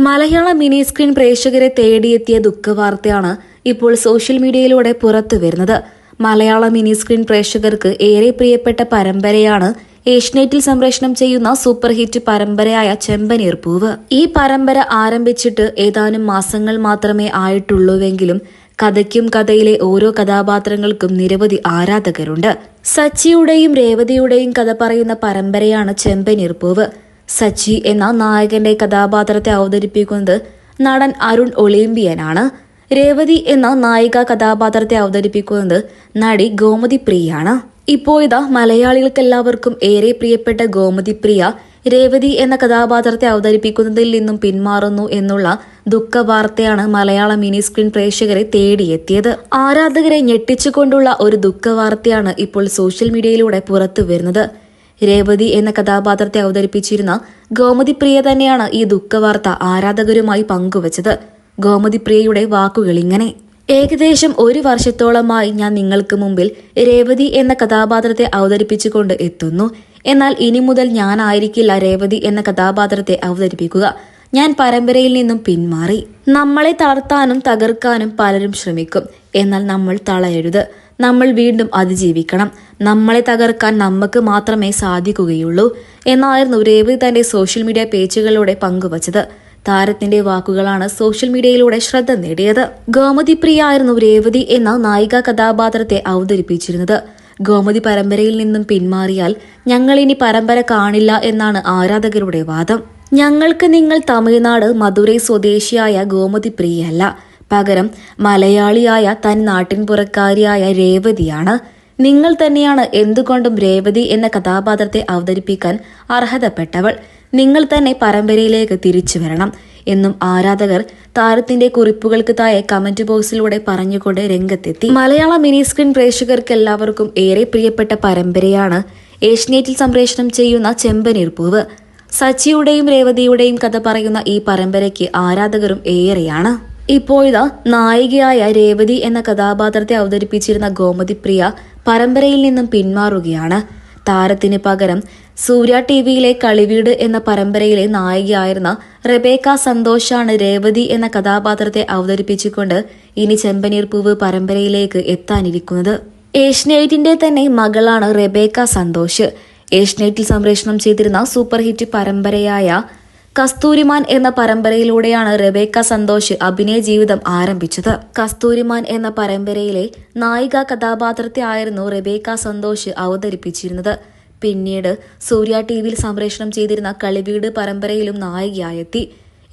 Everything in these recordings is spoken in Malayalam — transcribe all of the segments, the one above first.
മലയാള മിനി സ്ക്രീൻ പ്രേക്ഷകരെ തേടിയെത്തിയ ദുഃഖവാർത്തയാണ് ഇപ്പോൾ സോഷ്യൽ മീഡിയയിലൂടെ പുറത്തു വരുന്നത്. മലയാള മിനി സ്ക്രീൻ പ്രേക്ഷകർക്ക് ഏറെ പ്രിയപ്പെട്ട പരമ്പരയാണ് ഏഷ്യനെറ്റിൽ സംപ്രേഷണം ചെയ്യുന്ന സൂപ്പർ ഹിറ്റ് പരമ്പരയായ ചെമ്പനീർ പൂവ്. ഈ പരമ്പര ആരംഭിച്ചിട്ട് ഏതാനും മാസങ്ങൾ മാത്രമേ ആയിട്ടുള്ളൂവെങ്കിലും കഥയ്ക്കും കഥയിലെ ഓരോ കഥാപാത്രങ്ങൾക്കും നിരവധി ആരാധകരുണ്ട്. സച്ചിയുടെയും രേവതിയുടെയും കഥ പറയുന്ന പരമ്പരയാണ് ചെമ്പനീർ പൂവ്. സച്ചി എന്ന നായകന്റെ കഥാപാത്രത്തെ അവതരിപ്പിക്കുന്നത് നടൻ അരുൺ ഒളിമ്പിയനാണ്. രേവതി എന്ന നായിക കഥാപാത്രത്തെ അവതരിപ്പിക്കുന്നത് നടി ഗോമതി പ്രിയയാണ്. ഇപ്പോഴിതാ മലയാളികൾക്കെല്ലാവർക്കും ഏറെ പ്രിയപ്പെട്ട ഗോമതി പ്രിയ രേവതി എന്ന കഥാപാത്രത്തെ അവതരിപ്പിക്കുന്നതിൽ നിന്നും പിന്മാറുന്നു എന്നുള്ള ദുഃഖവാർത്തയാണ് മലയാള മിനി സ്ക്രീൻ പ്രേക്ഷകരെ തേടിയെത്തിയത്. ആരാധകരെ ഞെട്ടിച്ചുകൊണ്ടുള്ള ഒരു ദുഃഖവാർത്തയാണ് ഇപ്പോൾ സോഷ്യൽ മീഡിയയിലൂടെ പുറത്തു വരുന്നത്. രേവതി എന്ന കഥാപാത്രത്തെ അവതരിപ്പിച്ചിരുന്ന ഗോമതി പ്രിയ തന്നെയാണ് ഈ ദുഃഖവാർത്ത ആരാധകരുമായി പങ്കുവച്ചത്. ഗോമതി പ്രിയയുടെ വാക്കുകൾ ഇങ്ങനെ: ഏകദേശം 1 വർഷത്തോളമായി ഞാൻ നിങ്ങൾക്ക് മുമ്പിൽ രേവതി എന്ന കഥാപാത്രത്തെ അവതരിപ്പിച്ചുകൊണ്ട് എത്തുന്നു. എന്നാൽ ഇനി മുതൽ ഞാനായിരിക്കില്ല രേവതി എന്ന കഥാപാത്രത്തെ അവതരിപ്പിക്കുക. ഞാൻ പരമ്പരയിൽ നിന്നും പിന്മാറി. നമ്മളെ തളർത്താനും തകർക്കാനും പലരും ശ്രമിക്കും. എന്നാൽ നമ്മൾ തളയരുത്. നമ്മൾ വീണ്ടും അതിജീവിക്കണം. നമ്മളെ തകർക്കാൻ നമുക്ക് മാത്രമേ സാധിക്കുകയുള്ളൂ എന്നായിരുന്നു രേവതി തന്റെ സോഷ്യൽ മീഡിയ പേജുകളിലൂടെ പങ്കുവച്ചത്. താരത്തിന്റെ വാക്കുകളാണ് സോഷ്യൽ മീഡിയയിലൂടെ ശ്രദ്ധ നേടിയത്. ഗോമതി പ്രിയ ആയിരുന്നു രേവതി എന്ന നായിക കഥാപാത്രത്തെ അവതരിപ്പിച്ചിരുന്നത്. ഗോമതി പരമ്പരയിൽ നിന്നും പിന്മാറിയാൽ ഞങ്ങൾ ഇനി പരമ്പര കാണില്ല എന്നാണ് ആരാധകരുടെ വാദം. ഞങ്ങൾക്ക് നിങ്ങൾ തമിഴ്നാട് മധുരൈ സ്വദേശിയായ ഗോമതി പ്രിയയല്ല, പകരം മലയാളിയായ തൻ നാട്ടിൻപുറക്കാരിയായ രേവതിയാണ്. നിങ്ങൾ തന്നെയാണ് എന്തുകൊണ്ടും രേവതി എന്ന കഥാപാത്രത്തെ അവതരിപ്പിക്കാൻ അർഹതപ്പെട്ടവൾ. നിങ്ങൾ തന്നെ പരമ്പരയിലേക്ക് തിരിച്ചു വരണം എന്നും ആരാധകർ താരത്തിന്റെ കുറിപ്പുകൾക്ക് താഴെ കമന്റ് ബോക്സിലൂടെ പറഞ്ഞുകൊണ്ട് രംഗത്തെത്തി. മലയാള മിനി സ്ക്രീൻ പ്രേക്ഷകർക്ക് എല്ലാവർക്കും ഏറെ പ്രിയപ്പെട്ട പരമ്പരയാണ് ഏഷ്യനെറ്റിൽ സംപ്രേഷണം ചെയ്യുന്ന ചെമ്പനീർ പൂവ്. സച്ചിയുടെയും രേവതിയുടെയും കഥ പറയുന്ന ഈ പരമ്പരയ്ക്ക് ആരാധകരും ഏറെയാണ്. ഇപ്പോഴിതാ നായികയായ രേവതി എന്ന കഥാപാത്രത്തെ അവതരിപ്പിച്ചിരുന്ന ഗോമതി പ്രിയ പരമ്പരയിൽ നിന്നും പിന്മാറുകയാണ്. താരത്തിന് പകരം സൂര്യ ടിവിയിലെ കളിവീട് എന്ന പരമ്പരയിലെ നായികയായിരുന്ന റെബേക്ക സന്തോഷാണ് രേവതി എന്ന കഥാപാത്രത്തെ അവതരിപ്പിച്ചുകൊണ്ട് ഇനി ചെമ്പനീർ പൂവ് പരമ്പരയിലേക്ക് എത്താനിരിക്കുന്നത്. ഏഷ്യനെറ്റിന്റെ തന്നെ മകളാണ് റെബേക്ക സന്തോഷ്. ഏഷ്യനെറ്റിൽ സംപ്രേഷണം ചെയ്തിരുന്ന സൂപ്പർ ഹിറ്റ് പരമ്പരയായ കസ്തൂരിമാൻ എന്ന പരമ്പരയിലൂടെയാണ് റെബേക്ക സന്തോഷ് അഭിനയ ജീവിതം ആരംഭിച്ചത്. കസ്തൂരിമാൻ എന്ന പരമ്പരയിലെ നായിക കഥാപാത്രത്തെ ആയിരുന്നു റെബേക്ക സന്തോഷ് അവതരിപ്പിച്ചിരുന്നത്. പിന്നീട് സൂര്യ ടിവിയിൽ സംപ്രേഷണം ചെയ്തിരുന്ന കളിവീട് പരമ്പരയിലും നായികയായെത്തി.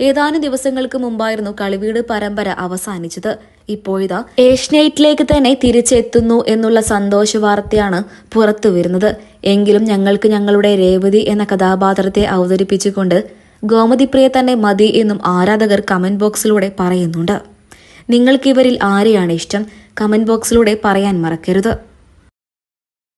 ഏതാനും ദിവസങ്ങൾക്ക് മുമ്പായിരുന്നു കളിവീട് പരമ്പര അവസാനിച്ചത്. ഇപ്പോഴിതാ ഏഷ്യനെറ്റിലേക്ക് തന്നെ തിരിച്ചെത്തുന്നു എന്നുള്ള സന്തോഷ വാർത്തയാണ് പുറത്തു വരുന്നത്. എങ്കിലും ഞങ്ങൾക്ക് ഞങ്ങളുടെ രേവതി എന്ന കഥാപാത്രത്തെ അവതരിപ്പിച്ചുകൊണ്ട് ഗോമതി പ്രിയ തന്നെ മതി എന്നും ആരാധകർ കമന്റ് ബോക്സിലൂടെ പറയുന്നുണ്ട്. നിങ്ങൾക്കിവരിൽ ആരെയാണ് ഇഷ്ടം? കമന്റ് ബോക്സിലൂടെ പറയാൻ മറക്കരുത്.